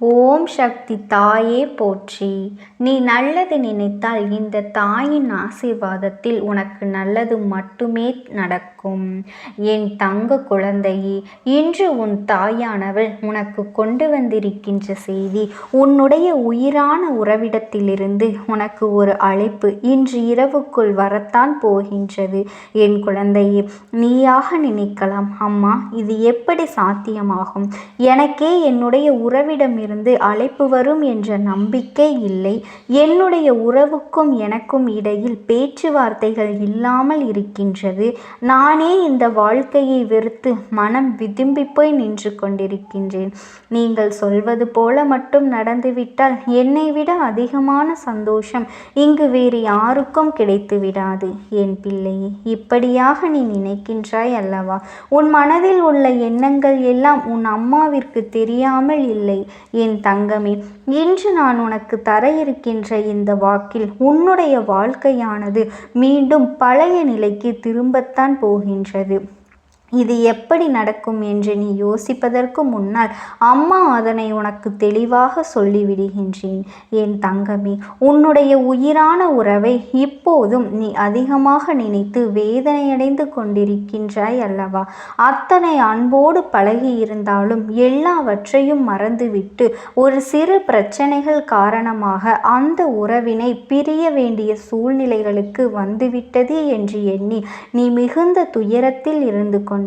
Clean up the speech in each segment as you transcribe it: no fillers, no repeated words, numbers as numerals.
ஓம் சக்தி தாயே போற்றி. நீ நல்லது நினைத்தால் இந்த தாயின் ஆசீர்வாதத்தில் உனக்கு நல்லது மட்டுமே நடக்கும். என் தங்க குழந்தையே, இன்று உன் தாயானவள் உனக்கு கொண்டு வந்திருக்கின்ற செய்தி, உன்னுடைய உயிரான உறவிடத்திலிருந்து உனக்கு ஒரு அழைப்பு இன்று இரவுக்குள் வரத்தான் போகின்றது. என் குழந்தையே, நீயாக நினைக்கலாம், அம்மா இது எப்படி சாத்தியமாகும்? எனக்கே என்னுடைய உறவிடம் அழைப்பு வரும் என்ற நம்பிக்கை இல்லை. என்னுடைய உறவுக்கும் எனக்கும் இடையில் பேச்சுவார்த்தைகள் இல்லாமல் இருக்கின்றது. நானே இந்த வாழ்க்கையை வெறுத்து மனம் விதும்பி போய் நின்று கொண்டிருக்கின்றேன். நீங்கள் சொல்வது போல மட்டும் நடந்துவிட்டால் என்னை விட அதிகமான சந்தோஷம் இங்கு வேறு யாருக்கும் கிடைத்து விடாது. என் பிள்ளையே, இப்படியாக நீ நினைக்கின்றாய் அல்லவா? உன் மனதில் உள்ள எண்ணங்கள் எல்லாம் உன் அம்மாவிற்கு தெரியாமல் இல்லை. என் தங்கமே, இன்று நான் உனக்கு தர இருக்கின்ற இந்த வாக்கில் உன்னுடைய வாழ்க்கையானது மீண்டும் பழைய நிலைக்கு திரும்பத்தான் போகின்றது. இது எப்படி நடக்கும் என்று நீ யோசிப்பதற்கு முன்னால் அம்மா அதனை உனக்கு தெளிவாக சொல்லிவிடுகின்றேன். என் தங்கமே, உன்னுடைய உயிரான உறவை இப்போதும் நீ அதிகமாக நினைத்து வேதனையடைந்து கொண்டிருக்கின்றாய் அல்லவா? அத்தனை அன்போடு பழகி இருந்தாலும் எல்லாவற்றையும் மறந்துவிட்டு ஒரு சிறு பிரச்சனைகள் காரணமாக அந்த உறவினை பிரிய வேண்டிய சூழ்நிலைகளுக்கு வந்துவிட்டது என்று எண்ணி நீ மிகுந்த துயரத்தில் இருந்து கொண்டிருக்கின்றாய்.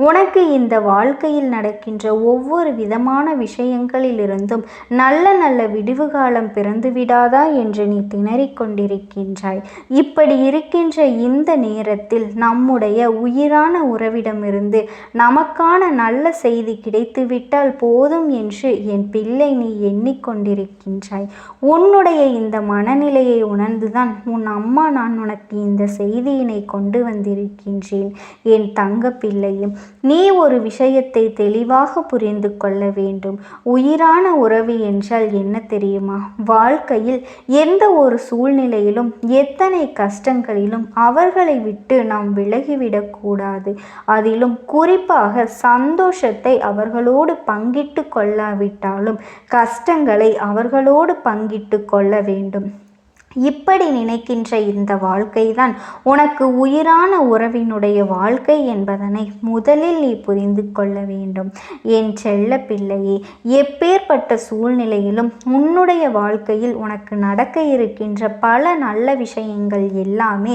உனக்கு இந்த வாழ்க்கையில் நடக்கின்ற ஒவ்வொரு விதமான விஷயங்களிலிருந்தும் நல்ல நல்ல விடிவு காலம் பிறந்து விடாதா என்று நீ திணறிக் கொண்டிருக்கின்றாய். இப்படி இருக்கின்ற இந்த நேரத்தில் நம்முடைய உயிரான உறவிடமிருந்து நமக்கான நல்ல செய்தி கிடைத்துவிட்டால் போதும் என்று என் பிள்ளை நீ எண்ணிக்கொண்டிருக்கின்றாய். உன்னுடைய இந்த மனநிலையை உணர்ந்துதான் உன் அம்மா நான் உனக்கு இந்த செய்தியினை கொண்டு வந்திருக்கின்றேன். என் தங்க பிள்ளையும், நீ ஒரு விஷயத்தை தெளிவாக புரிந்து கொள்ள வேண்டும். உயிரான உறவு என்றால் என்ன தெரியுமா? வாழ்க்கையில் எந்த ஒரு சூழ்நிலையிலும் எத்தனை கஷ்டங்களிலும் அவர்களை விட்டு நாம் விலகிவிடக்கூடாது. அதிலும் குறிப்பாக சந்தோஷத்தை அவர்களோடு பங்கிட்டு கொள்ளாவிட்டாலும் கஷ்டங்களை அவர்களோடு பங்கிட்டு கொள்ள வேண்டும். இப்படி நினைக்கின்ற இந்த வாழ்க்கைதான் உனக்கு உயிரான உறவினுடைய வாழ்க்கை என்பதனை முதலில் நீ புரிந்து கொள்ள வேண்டும். என் செல்ல பிள்ளையே, எப்பேற்பட்ட சூழ்நிலையிலும் உன்னுடைய வாழ்க்கையில் உனக்கு நடக்க இருக்கின்ற பல நல்ல விஷயங்கள் எல்லாமே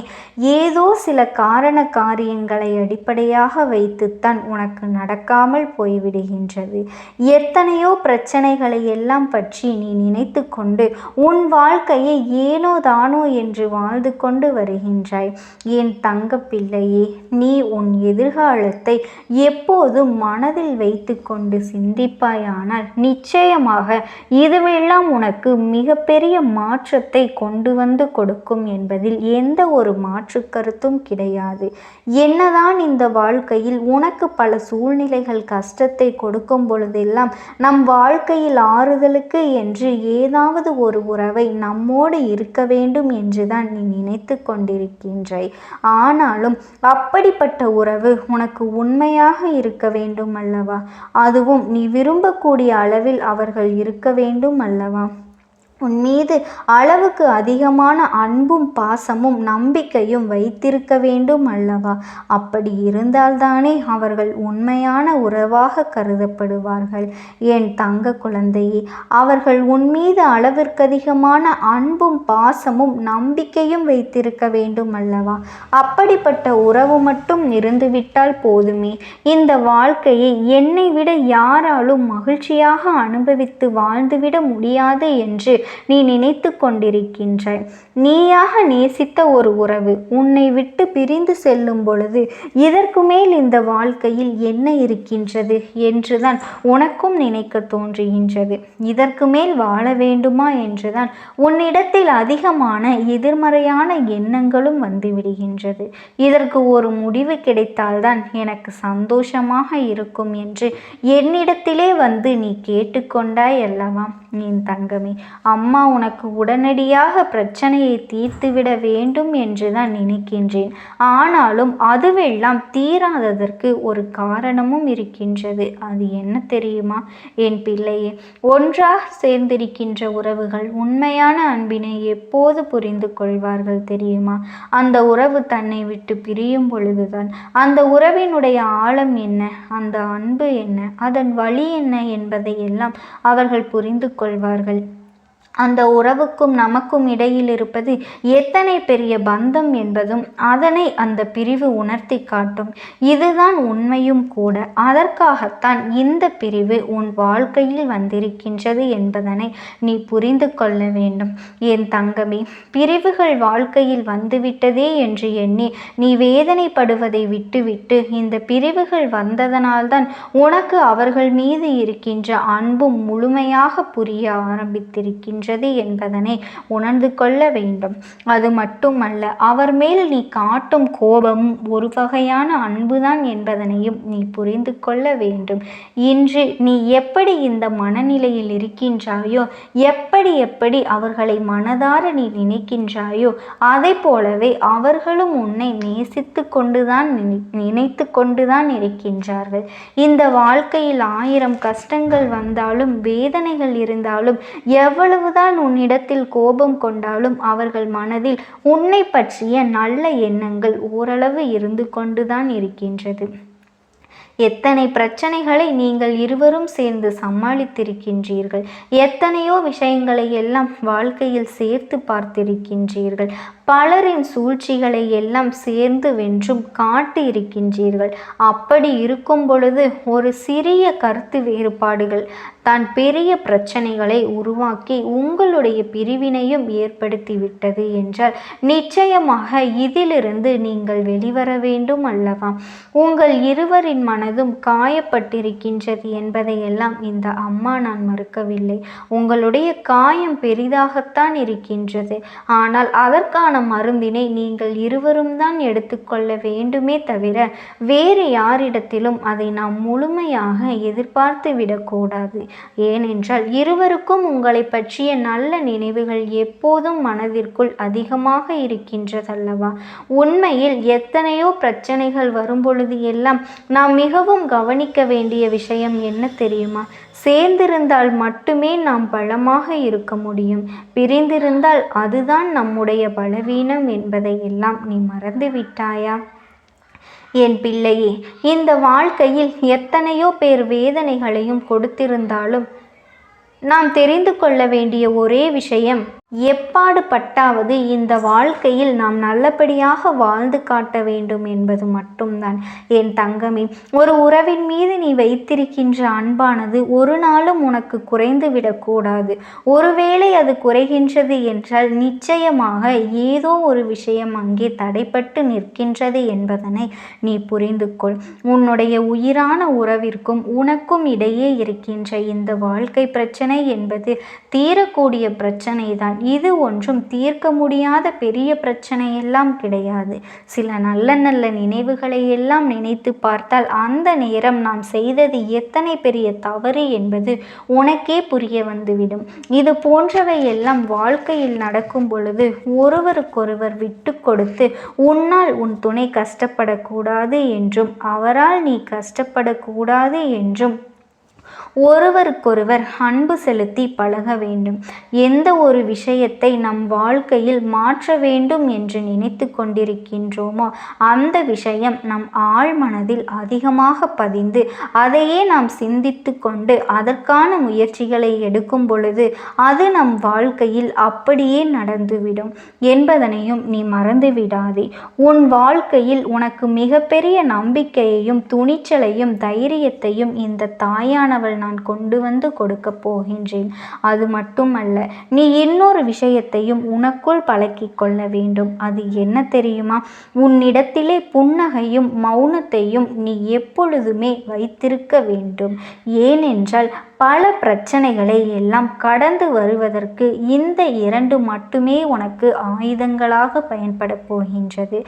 ஏதோ சில காரண காரியங்களை அடிப்படையாக வைத்துத்தான் உனக்கு நடக்காமல் போய்விடுகின்றது. எத்தனையோ பிரச்சனைகளை எல்லாம் பற்றி நீ நினைத்து கொண்டு உன் வாழ்க்கையை ஏனோ தானோ என்று வாழ்ந்து கொண்டு வருகின்றாய். என் தங்க பிள்ளையே, நீ உன் எதிர்காலத்தை எப்போதும் மனதில் வைத்து கொண்டு சிந்திப்பாயானால் நிச்சயமாக இதுவெல்லாம் உனக்கு மிகப்பெரிய மாற்றத்தை கொண்டு வந்து கொடுக்கும் என்பதில் எந்த ஒரு மாற்று கருத்தும் கிடையாது. என்னதான் இந்த வாழ்க்கையில் உனக்கு பல சூழ்நிலைகள் கஷ்டத்தை கொடுக்கும் பொழுதெல்லாம் நம் வாழ்க்கையில் ஆறுதலுக்கு என்று ஏதாவது ஒரு உறவை நம்மோடு இருக்க வேண்டும் என்றுதான் நீ நினைத்து கொண்டிருக்கின்றாய். ஆனாலும் அப்படிப்பட்ட உறவு உனக்கு உண்மையாக இருக்க வேண்டும் அல்லவா? அதுவும் நீ விரும்பக்கூடிய அளவில் அவர்கள் இருக்க வேண்டும் அல்லவா? உன் மீது அளவுக்கு அதிகமான அன்பும் பாசமும் நம்பிக்கையும் வைத்திருக்க வேண்டும் அல்லவா? அப்படி இருந்தால்தானே அவர்கள் உண்மையான உறவாக கருதப்படுவார்கள். என் தங்க குழந்தையே, அவர்கள் உன் மீது அளவிற்கு அதிகமான அன்பும் பாசமும் நம்பிக்கையும் வைத்திருக்க வேண்டும் அல்லவா? அப்படிப்பட்ட உறவு மட்டும் இருந்துவிட்டால் போதுமே. இந்த வாழ்க்கையை என்னை விட யாராலும் மகிழ்ச்சியாக அனுபவித்து வாழ்ந்துவிட முடியாது என்று நீ நினைத்து கொண்டிருக்கின்றாய். நீயாக நேசித்த ஒரு உறவு உன்னை விட்டு பிரிந்து செல்லும் பொழுது இதற்கு மேல் இந்த வாழ்க்கையில் என்ன இருக்கின்றது என்றுதான் உனக்கும் நினைக்க தோன்றுகின்றது. இதற்கு மேல் வாழ வேண்டுமா என்றுதான் உன்னிடத்தில் அதிகமான எதிர்மறையான எண்ணங்களும் வந்துவிடுகின்றது. இதற்கு ஒரு முடிவு கிடைத்தால்தான் எனக்கு சந்தோஷமாக இருக்கும் என்று என்னிடத்திலே வந்து நீ கேட்டுக்கொண்டாய் அல்லவா? என் தங்கமே, அம்மா உனக்கு உடனடியாக பிரச்சனையை தீர்த்துவிட வேண்டும் என்று தான் நினைக்கின்றேன். ஆனாலும் அதுவெல்லாம் தீராததற்கு ஒரு காரணமும் இருக்கின்றது. அது என்ன தெரியுமா என் பிள்ளையே? ஒன்றாக சேர்ந்திருக்கின்ற உறவுகள் உண்மையான அன்பினை எப்போது புரிந்து கொள்வார்கள் தெரியுமா? அந்த உறவு தன்னை விட்டு பிரியும் பொழுதுதான் அந்த உறவினுடைய ஆழம் என்ன, அந்த அன்பு என்ன, அதன் வழி என்ன என்பதை எல்லாம் அவர்கள் புரிந்து கொள்வார்கள். அந்த உறவுக்கும் நமக்கும் இடையில் இருப்பது எத்தனை பெரிய பந்தம் என்பதும் அதனை அந்த பிரிவு உணர்த்தி காட்டும். இதுதான் உண்மையும் கூட. அதற்காகத்தான் இந்த பிரிவு உன் வாழ்க்கையில் வந்திருக்கின்றது என்பதனை நீ புரிந்து கொள்ள வேண்டும். என் தங்கமே, பிரிவுகள் வாழ்க்கையில் வந்துவிட்டதே என்று எண்ணி நீ வேதனைப்படுவதை விட்டுவிட்டு இந்த பிரிவுகள் வந்ததனால்தான் உனக்கு அவர்கள் மீது இருக்கின்ற அன்பும் முழுமையாக புரிய ஆரம்பித்திருக்கின்ற என்பதனை உணர்ந்து கொள்ள வேண்டும். அது மட்டுமல்ல, அவர் மேல் நீ காட்டும் கோபமும் ஒரு வகையான அன்புதான் என்பதனையும் நீ புரிந்து கொள்ள வேண்டும். இன்று நீ எப்படி இந்த மனநிலையில் இருக்கின்றாயோ, எப்படி அவர்களை மனதார நீ நினைக்கின்றாயோ, அதை போலவே அவர்களும் உன்னை நேசித்து கொண்டுதான் நினைத்து கொண்டுதான் இருக்கின்றார்கள். இந்த வாழ்க்கையில் 1000 கஷ்டங்கள் வந்தாலும் வேதனைகள் இருந்தாலும் எவ்வளவுதான் உன்னிடத்தில் கோபம் கொண்டாலும் அவர்கள் மனதில் உன்னை பற்றிய நல்ல எண்ணங்கள் ஓரளவு இருந்து கொண்டுதான் இருக்கின்றது. எத்தனை பிரச்சனைகளை நீங்கள் இருவரும் சேர்ந்து சமாளித்திருக்கின்றீர்கள். எத்தனையோ விஷயங்களை எல்லாம் வாழ்க்கையில் சேர்த்து பார்த்திருக்கின்றீர்கள். பலரின் சூழ்ச்சிகளை எல்லாம் சேர்ந்து வென்றும் காட்டி இருக்கின்றீர்கள். அப்படி இருக்கும் பொழுது ஒரு சிறிய கருத்து வேறுபாடுகள் தான் பெரிய பிரச்சனைகளை உருவாக்கி உங்களுடைய பிரிவினையும் ஏற்படுத்திவிட்டது என்றால் நிச்சயமாக இதிலிருந்து நீங்கள் வெளிவர வேண்டும் அல்லவா? உங்கள் இருவரின் மனதும் காயப்பட்டிருக்கின்றது என்பதையெல்லாம் இந்த அம்மா நான் மறுக்கவில்லை. உங்களுடைய காயம் பெரிதாகத்தான் இருக்கின்றது. ஆனால் அதற்கான மருந்தினை நீங்கள் இருவரும் தான் எடுத்துக்கொள்ள வேண்டுமே தவிர வேறு யாரிடத்திலும் அதை நாம் முழுமையாக எதிர்பார்த்து விடக்கூடாது. ஏனென்றால் இருவருக்கும் உங்களை பற்றிய நல்ல நினைவுகள் எப்போதும் மனதிற்குள் அதிகமாக இருக்கின்றதல்லவா? உண்மையில் எத்தனையோ பிரச்சனைகள் வரும்பொழுது எல்லாம் நாம் மிகவும் கவனிக்க வேண்டிய விஷயம் என்ன தெரியுமா? சேர்ந்திருந்தால் மட்டுமே நாம் பலமாக இருக்க முடியும். பிரிந்திருந்தால் அதுதான் நம்முடைய பலவீனம் என்பதை எல்லாம் நீ மறந்து விட்டாயா? என் பிள்ளையே, இந்த வாழ்க்கையில் எத்தனையோ பேர் வேதனைகளையும் கொடுத்திருந்தாலும் நாம் தெரிந்து கொள்ள வேண்டிய ஒரே விஷயம், எப்பாடு பட்டாவது இந்த வாழ்க்கையில் நாம் நல்லபடியாக வாழ்ந்து காட்ட வேண்டும் என்பது மட்டும்தான். என் தங்கமே, ஒரு உறவின் மீது நீ வைத்திருக்கின்ற அன்பானது ஒரு நாளும் உனக்கு குறைந்து விடக்கூடாது. ஒருவேளை அது குறைகின்றது என்றால் நிச்சயமாக ஏதோ ஒரு விஷயம் அங்கே தடைப்பட்டு நிற்கின்றது என்பதனை நீ புரிந்து கொள். உன்னுடைய உயிரான உறவிற்கும் உனக்கும் இடையே இருக்கின்ற இந்த வாழ்க்கை பிரச்சனை என்பது தீரக்கூடிய பிரச்சனை தான். இது ஒன்றும் தீர்க்க முடியாத பெரிய பிரச்சனையெல்லாம் கிடையாது. சில நல்ல நல்ல நினைவுகளை எல்லாம் நினைத்து பார்த்தால் அந்த நேரம் நாம் செய்தது எத்தனை பெரிய தவறு என்பது உனக்கே புரிய வந்துவிடும். இது போன்றவை எல்லாம் வாழ்க்கையில் நடக்கும் பொழுது ஒருவருக்கொருவர் விட்டு கொடுத்து உன்னால் உன் துணை கஷ்டப்படக்கூடாது என்றும் அவரால் நீ கஷ்டப்படக்கூடாது என்றும் ஒருவருக்கொருவர் அன்பு செலுத்தி பழக வேண்டும். எந்த ஒரு விஷயத்தை நம் வாழ்க்கையில் மாற்ற வேண்டும் என்று நினைத்து கொண்டிருக்கின்றோமோ அந்த விஷயம் நம் ஆழ் மனதில் அதிகமாக பதிந்து அதையே நாம் சிந்தித்து கொண்டு அதற்கான முயற்சிகளை எடுக்கும் பொழுது அது நம் வாழ்க்கையில் அப்படியே நடந்துவிடும் என்பதனையும் நீ மறந்து விடாதே. உன் வாழ்க்கையில் உனக்கு மிகப்பெரிய நம்பிக்கையையும் துணிச்சலையும் தைரியத்தையும் இந்த தாயானவள் நான் கொண்டு வந்து கொடுக்க போகின்றேன். அது மட்டுமல்ல, நீ இன்னொரு விஷயத்தையும் உனக்குள் பழக்கிக் கொள்ள வேண்டும். அது என்ன தெரியுமா? உன்னிடத்திலே புன்னகையும் மௌனத்தையும் நீ எப்பொழுதுமே வைத்திருக்க வேண்டும். ஏனென்றால் பல பிரச்சனைகளை எல்லாம் கடந்து வருவதற்கு இந்த 2 மட்டுமே உனக்கு ஆயுதங்களாக பயன்பட போகின்றது.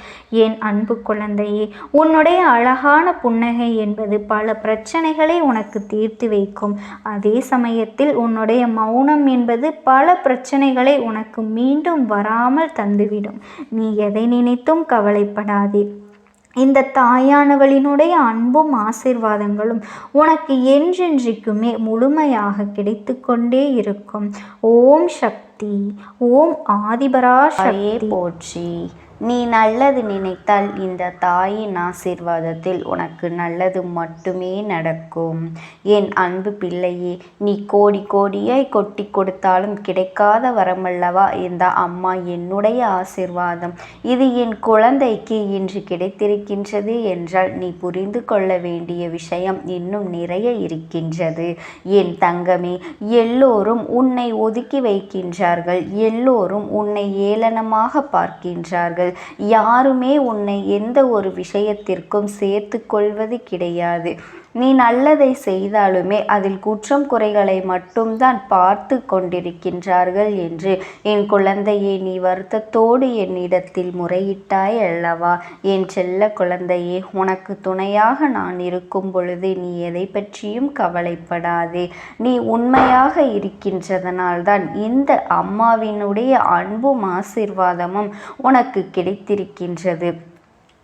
என் அன்பு குழந்தையே, உன்னுடைய அழகான புன்னகை என்பது பல பிரச்சனைகளை உனக்கு தீர்த்து வைக்கும். அதே சமயத்தில் உன்னுடைய மௌனம் என்பது பல பிரச்சனைகளை உனக்கு மீண்டும் வராமல் தந்துவிடும். நீ எதை நினைத்தும் கவலைப்படாதே. இந்த தாயானவளினுடைய அன்பும் ஆசீர்வாதங்களும் உனக்கு என்றென்றைக்குமே முழுமையாக கிடைத்து கொண்டே இருக்கும். ஓம் சக்தி. ஓம் ஆதிபராசக்தியே போற்றி. நீ நல்லது நினைத்தால் இந்த தாயின் ஆசீர்வாதத்தில் உனக்கு நல்லது மட்டுமே நடக்கும். என் அன்பு பிள்ளையே, நீ கோடி கோடியாய் கொட்டி கொடுத்தாலும் கிடைக்காத வரமல்லவா இந்த அம்மா என்னுடைய ஆசீர்வாதம். இது என் குழந்தைக்கு இன்று கிடைத்திருக்கின்றது என்றால் நீ புரிந்து கொள்ள வேண்டிய விஷயம் இன்னும் நிறைய இருக்கின்றது. என் தங்கமே, எல்லோரும் உன்னை ஒதுக்கி வைக்கின்றார்கள். எல்லோரும் உன்னை ஏளனமாக பார்க்கின்றார்கள். யாருமே உன்னை எந்த ஒரு விஷயத்திற்கும் சேர்த்து கொள்வது கிடையாது. நீ நல்லதை செய்தாலுமே அதில் குற்றம் குறைகளை மட்டும்தான் பார்த்து கொண்டிருக்கின்றார்கள் என்று என் குழந்தையே, நீ வருத்தத்தோடு என்னிடத்தில் முறையிட்டாய் அல்லவா? என் செல்ல குழந்தையே, உனக்கு துணையாக நான் இருக்கும் பொழுது நீ எதை பற்றியும் கவலைப்படாதே. நீ உண்மையாக இருக்கின்றதனால்தான் இந்த அம்மாவினுடைய அன்பும் ஆசீர்வாதமும் உனக்கு கிடைத்திருக்கின்றது.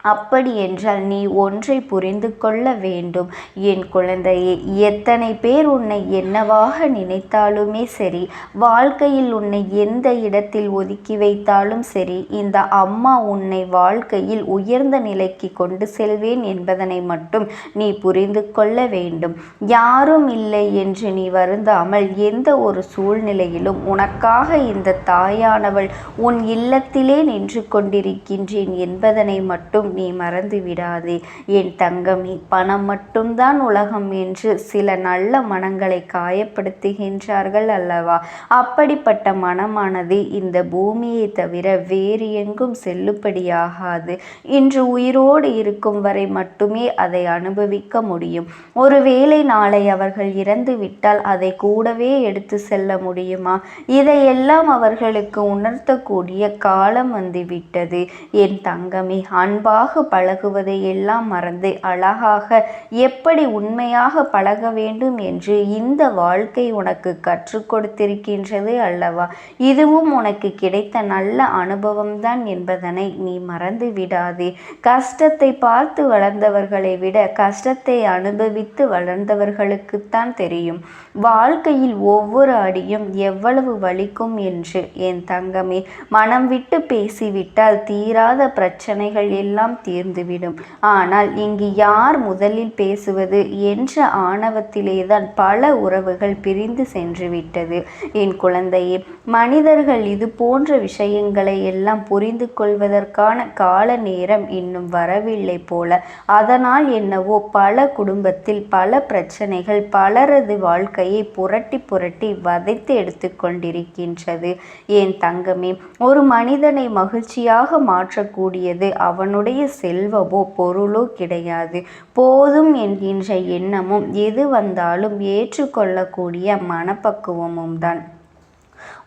அப்படி என்றால் நீ ஒன்றை புரிந்து கொள்ள வேண்டும் என் குழந்தையே. எத்தனை பேர் உன்னை என்னவாக நினைத்தாலுமே சரி, வாழ்க்கையில் உன்னை எந்த இடத்தில் ஒதுக்கி வைத்தாலும் சரி, இந்த அம்மா உன்னை வாழ்க்கையில் உயர்ந்த நிலைக்கு கொண்டு செல்வேன் என்பதனை மட்டும் நீ புரிந்து கொள்ள வேண்டும். யாரும் இல்லை என்று நீ வருந்தாமல் எந்த ஒரு சூழ்நிலையிலும் உனக்காக இந்த தாயானவள் உன் இல்லத்திலே நின்று கொண்டிருக்கின்றேன் என்பதனை மட்டும் நீ மறந்து விடாதே என் தங்கமே. பணம் மட்டும்தான் உலகம் என்று சில நல்ல மனங்களை காயப்படுத்துகின்றார்கள் அல்லவா? அப்படிப்பட்ட மனமானது இந்த பூமியை தவிர வேறு எங்கும் செல்லுபடியாகாது. இன்று உயிரோடு இருக்கும் வரை மட்டுமே அதை அனுபவிக்க முடியும். ஒருவேளை நாளை அவர்கள் இறந்து விட்டால் அதை கூடவே எடுத்து செல்ல முடியுமா? இதையெல்லாம் அவர்களுக்கு உணர்த்தக்கூடிய காலம் வந்துவிட்டது என் தங்கமே. அன்பாக பழகுவதை எல்லாம் மறந்து அழகாக எப்படி உண்மையாக பழக வேண்டும் என்று இந்த வாழ்க்கை உனக்கு கற்றுக் கொடுத்திருக்கின்றது அல்லவா? இதுவும் உனக்கு கிடைத்த நல்ல அனுபவம்தான் என்பதனை நீ மறந்து விடாதே. கஷ்டத்தை பார்த்து வளர்ந்தவர்களை விட கஷ்டத்தை அனுபவித்து வளர்ந்தவர்களுக்குத்தான் தெரியும் வாழ்க்கையில் ஒவ்வொரு அடியும் எவ்வளவு வலிக்கும் என்று. என் தங்கமே, மனம் விட்டு பேசிவிட்டால் தீராத பிரச்சனைகள் எல்லாம் தீர்ந்துவிடும். ஆனால் இங்கு யார் முதலில் பேசுவது என்ற ஆணவத்திலேதான் பல உறவுகள் பிரிந்து சென்று விட்டது என் குழந்தையே. மனிதர்கள் இது போன்ற விஷயங்களை எல்லாம் புரிந்து கொள்வதற்கான கால நேரம் இன்னும் வரவில்லை போல. அதனால் என்னவோ பல குடும்பத்தில் பல பிரச்சனைகள் பலரது வாழ்க்கையை புரட்டி புரட்டி வதைத்து எடுத்து கொண்டிருக்கின்றது என் தங்கமே. ஒரு மனிதனை மகிழ்ச்சியாக மாற்றக்கூடியது அவனுடைய செல்வமோ பொருளோ கிடையாது. போதும் என்கின்ற எண்ணமும் எது வந்தாலும் ஏற்றுக்கொள்ளக்கூடிய மனப்பக்குவமும் தான்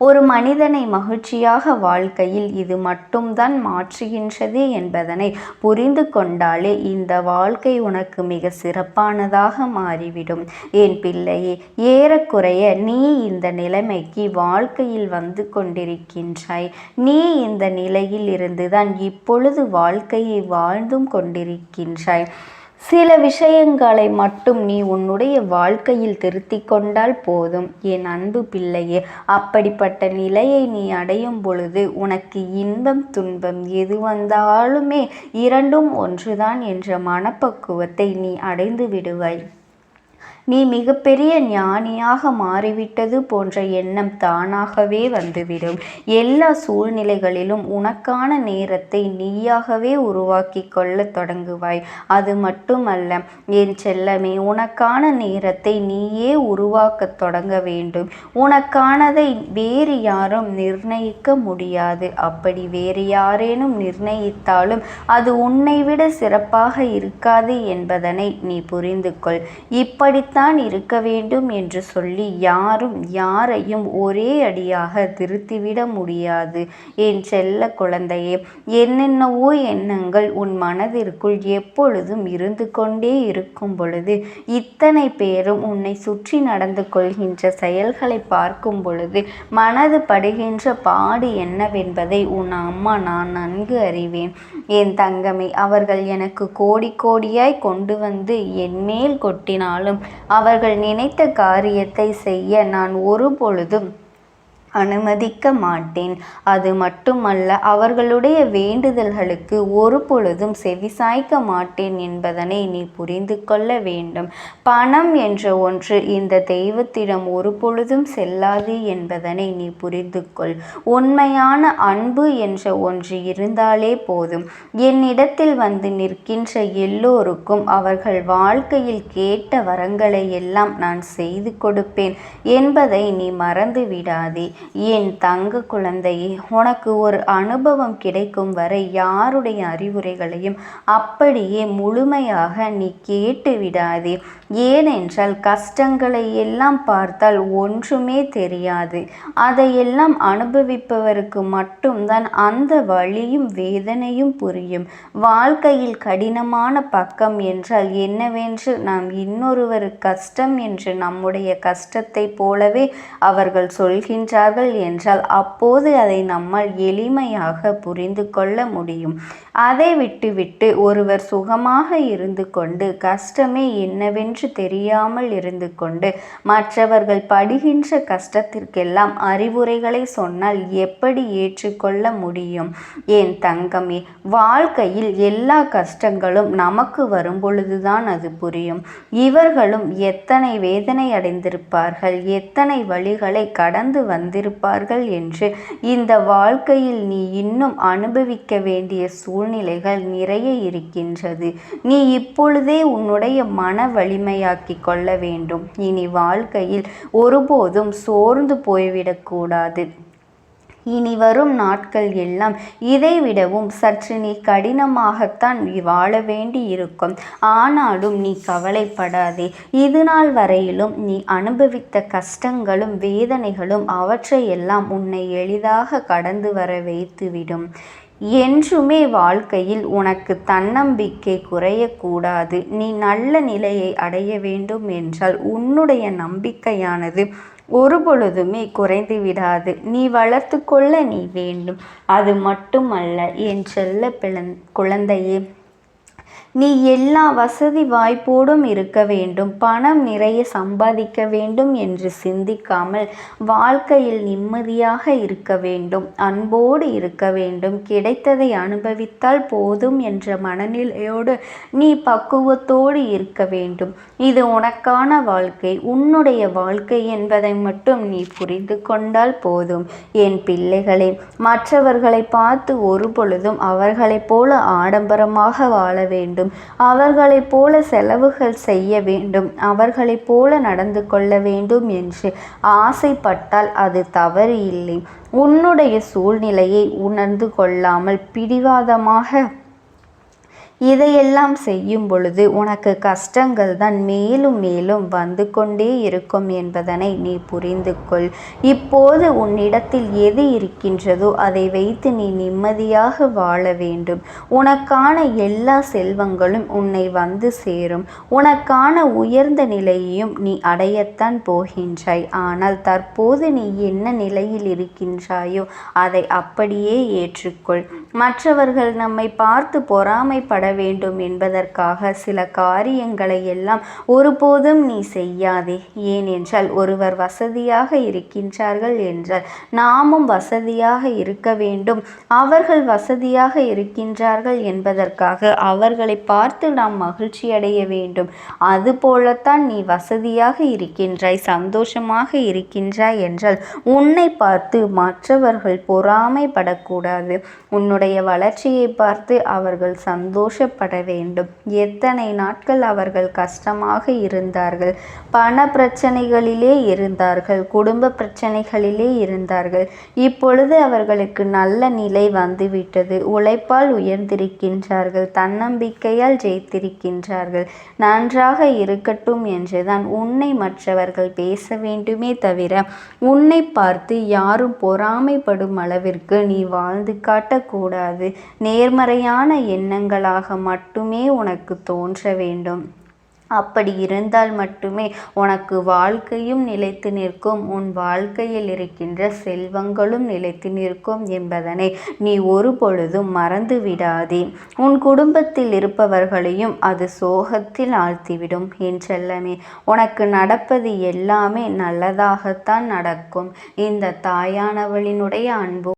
ஒரு மனிதனை மகிழ்ச்சியாக வாழ்க்கையில் இது மட்டும்தான் மாற்றுகின்றது என்பதனை புரிந்து கொண்டாலே இந்த வாழ்க்கை உனக்கு மிக சிறப்பானதாக மாறிவிடும் என் பிள்ளையே. ஏறக்குறைய நீ இந்த நிலைமைக்கு வாழ்க்கையில் வந்து கொண்டிருக்கின்றாய். நீ இந்த நிலையில் இருந்துதான் இப்பொழுது வாழ்க்கையை வாழ்ந்தும் கொண்டிருக்கின்றாய். சில விஷயங்களை மட்டும் நீ உன்னுடைய வாழ்க்கையில் திருத்தி கொண்டால் போதும் என் அன்பு பிள்ளையே. அப்படிப்பட்ட நிலையை நீ அடையும் பொழுது உனக்கு இன்பம் துன்பம் எது வந்தாலுமே இரண்டும் ஒன்றுதான் என்ற மனப்பக்குவத்தை நீ அடைந்து விடுவாய். நீ மிகப்பெரிய ஞானியாக மாறிவிட்டது போன்ற எண்ணம் தானாகவே வந்துவிடும். எல்லா சூழ்நிலைகளிலும் உனக்கான நேரத்தை நீயாகவே உருவாக்கி கொள்ள தொடங்குவாய். அது மட்டுமல்ல என் செல்லமே, உனக்கான நேரத்தை நீயே உருவாக்க தொடங்க வேண்டும். உனக்கானதை வேறு யாரும் நிர்ணயிக்க முடியாது. அப்படி வேறு யாரேனும் நிர்ணயித்தாலும் அது உன்னை விட சிறப்பாக இருக்காது என்பதனை நீ புரிந்து கொள். இப்படித்தான் இப்படித்தான் இருக்க வேண்டும் என்று சொல்லி யாரும் யாரையும் ஒரே அடியாக திருத்திவிட முடியாது. என் செல்ல குழந்தையே, என்னென்னவோ எண்ணங்கள் உன் மனதிற்குள் எப்பொழுதும் இருந்து கொண்டே இருக்கும் பொழுது, இத்தனை பேரும் உன்னை சுற்றி நடந்து கொள்கின்ற செயல்களை பார்க்கும் பொழுது மனது படுகின்ற பாடு என்னவென்பதை உன் அம்மா நான் நன்கு அறிவேன். என் தங்கமே, அவர்கள் எனக்கு கோடி கோடியாய் கொண்டு வந்து என் மேல் கொட்டினாலும் அவர்கள் நினைத்த காரியத்தை செய்ய நான் ஒருபொழுதும் அனுமதிக்க மாட்டேன். அது மட்டுமல்ல, அவர்களுடைய வேண்டுதல்களுக்கு ஒரு பொழுதும் செவிசாய்க்க மாட்டேன் என்பதனை நீ புரிந்து கொள்ள வேண்டும். பணம் என்ற ஒன்று இந்த தெய்வத்திடம் ஒரு பொழுதும் செல்லாது என்பதனை நீ புரிந்து கொள். உண்மையான அன்பு என்ற ஒன்று இருந்தாலே போதும். என்னிடத்தில் வந்து நிற்கின்ற எல்லோருக்கும் அவர்கள் வாழ்க்கையில் கேட்ட வரங்களை எல்லாம் நான் செய்து கொடுப்பேன் என்பதை நீ மறந்து விடாதே. என் தங்க குழந்தையே, உனக்கு ஒரு அனுபவம் கிடைக்கும் வரை யாருடைய அறிவுரைகளையும் அப்படியே முழுமையாக நீ கேட்டு விடாதே. ஏனென்றால் கஷ்டங்களை எல்லாம் பார்த்தால் ஒன்றுமே தெரியாது. அதையெல்லாம் அனுபவிப்பவருக்கு மட்டும்தான் அந்த வலியும் வேதனையும் புரியும். வாழ்க்கையில் கடினமான பக்கம் என்றால் என்னவென்று நாம் இன்னொருவர் கஷ்டம் என்று நம்முடைய கஷ்டத்தை போலவே அவர்கள் சொல்கின்றார்கள் என்றால் அப்போது அதை நம்மால் எளிமையாக புரிந்து கொள்ள முடியும். அதை விட்டுவிட்டு ஒருவர் சுகமாக இருந்து கொண்டு கஷ்டமே என்னவென்று தெரியாமல் இருந்து கொண்டு மற்றவர்கள் படுகின்ற கஷ்டத்திற்கெல்லாம் அறிவுரைகளை சொன்னால் எப்படி ஏற்றுக்கொள்ள முடியும்? என் தங்கமே, வாழ்க்கையில் எல்லா கஷ்டங்களும் நமக்கு வரும் பொழுதுதான் அது புரியும். இவர்களும் எத்தனை வேதனை அடைந்திருப்பார்கள், எத்தனை வழிகளை கடந்து வந்திருப்பார்கள் என்று இந்த வாழ்க்கையில் நீ இன்னும் அனுபவிக்க வேண்டிய சூழ்நிலைகள் நிறைய இருக்கின்றது. நீ இப்பொழுதே உன்னுடைய மன வலிமையாக்கி கொள்ள வேண்டும். இனி வாழ்க்கையில் ஒருபோதும் சோர்ந்து போய்விடக்கூடாது. இனி வரும் நாட்கள் எல்லாம் இதைவிடவும் சற்று நீ கடினமாகத்தான் வாழ வேண்டி இருக்கும். ஆனாலும் நீ கவலைப்படாதே. இது நாள் வரையிலும் நீ அனுபவித்த கஷ்டங்களும் வேதனைகளும் அவற்றையெல்லாம் உன்னை எளிதாக கடந்து வர வைத்துவிடும். என்றுமே வாழ்க்கையில் உனக்கு தன்னம்பிக்கை குறையக்கூடாது. நீ நல்ல நிலையை அடைய வேண்டும் என்றால் உன்னுடைய நம்பிக்கையானது ஒரு பொழுதுமே குறைந்து விடாது. நீ வளர்த்து கொள்ள நீ வேண்டும். அது மட்டுமல்ல என் செல்ல குழந்தையே, நீ எல்லா வசதி வாய்ப்போடும் இருக்க வேண்டும், பணம் நிறைய சம்பாதிக்க வேண்டும் என்று சிந்திக்காமல் வாழ்க்கையில் நிம்மதியாக இருக்க வேண்டும், அன்போடு இருக்க வேண்டும், கிடைத்ததை அனுபவித்தால் போதும் என்ற மனநிலையோடு நீ பக்குவத்தோடு இருக்க வேண்டும். இது உனக்கான வாழ்க்கை, உன்னுடைய வாழ்க்கை என்பதை மட்டும் நீ புரிந்து கொண்டால் போதும். என் பிள்ளைகளே, மற்றவர்களை பார்த்து ஒரு பொழுதும் அவர்களைப் போல ஆடம்பரமாக வாழ வேண்டும், அவர்களைப் போல செலவுகள் செய்ய வேண்டும், அவர்களைப் போல நடந்து கொள்ள வேண்டும் என்று ஆசைப்பட்டால் அது தவறு இல்லை. உன்னுடைய சூழ்நிலையை உணர்ந்து கொள்ளாமல் பிடிவாதமாக இதையெல்லாம் செய்யும் பொழுது உனக்கு கஷ்டங்கள் தான் மேலும் மேலும் வந்து கொண்டே இருக்கும் என்பதனை நீ புரிந்து கொள். இப்போது உன்னிடத்தில் எது இருக்கின்றதோ அதை வைத்து நீ நிம்மதியாக வாழ வேண்டும். உனக்கான எல்லா செல்வங்களும் உன்னை வந்து சேரும். உனக்கான உயர்ந்த நிலையையும் நீ அடையத்தான் போகின்றாய். ஆனால் தற்போது நீ என்ன நிலையில் இருக்கின்றாயோ அதை அப்படியே ஏற்றுக்கொள். மற்றவர்கள் நம்மை பார்த்து பொறாமைப்பட வேண்டும் என்பதற்காக சில காரியங்களை எல்லாம் ஒருபோதும் நீ செய்யாதே. ஏனென்றால் ஒருவர் வசதியாக இருக்கின்றார்கள் என்றால் நாமும் வசதியாக இருக்க வேண்டும். அவர்கள் வசதியாக இருக்கின்றார்கள் என்பதற்காக அவர்களை பார்த்து நாம் மகிழ்ச்சி அடைய வேண்டும். அதுபோலத்தான் நீ வசதியாக இருக்கின்றாய், சந்தோஷமாக இருக்கின்றாய் என்றால் உன்னை பார்த்து மற்றவர்கள் பொறாமைப்படக்கூடாது. உன்னுடைய வளர்ச்சியை பார்த்து அவர்கள் சந்தோஷ சந்தோஷப்பட வேண்டும். எத்தனை நாட்கள் அவர்கள் கஷ்டமாக இருந்தார்கள். பண பிரச்சனைகளிலே இருந்தார்கள். குடும்ப பிரச்சனைகளிலே இருந்தார்கள். இப்பொழுது அவர்களுக்கு நல்ல நிலை வந்துவிட்டது. உழைப்பால் உயர்ந்திருக்கின்றார்கள். தன்னம்பிக்கையால் ஜெயித்திருக்கின்றார்கள். நன்றாக இருக்கட்டும் என்றுதான் உன்னை மற்றவர்கள் பேச வேண்டுமே தவிர உன்னை பார்த்து யாரும் பொறாமைப்படும் அளவிற்கு நீ வாழ்ந்து காட்டக்கூடாது. நேர்மறையான எண்ணங்களாக மட்டுமே உனக்கு தோன்ற வேண்டும். அப்படி இருந்தால் மட்டுமே உனக்கு வாழ்க்கையும் நிலைத்து நிற்கும். உன் வாழ்க்கையில் இருக்கின்ற செல்வங்களும் நிலைத்து நிற்கும் என்பதனை நீ ஒரு பொழுதும் மறந்து விடாதே. உன் குடும்பத்தில் இருப்பவர்களையும் அது சோகத்தில் ஆழ்த்திவிடும். என் செல்லமே, உனக்கு நடப்பது எல்லாமே நல்லதாகத்தான் நடக்கும். இந்த தாயானவளினுடைய அன்பு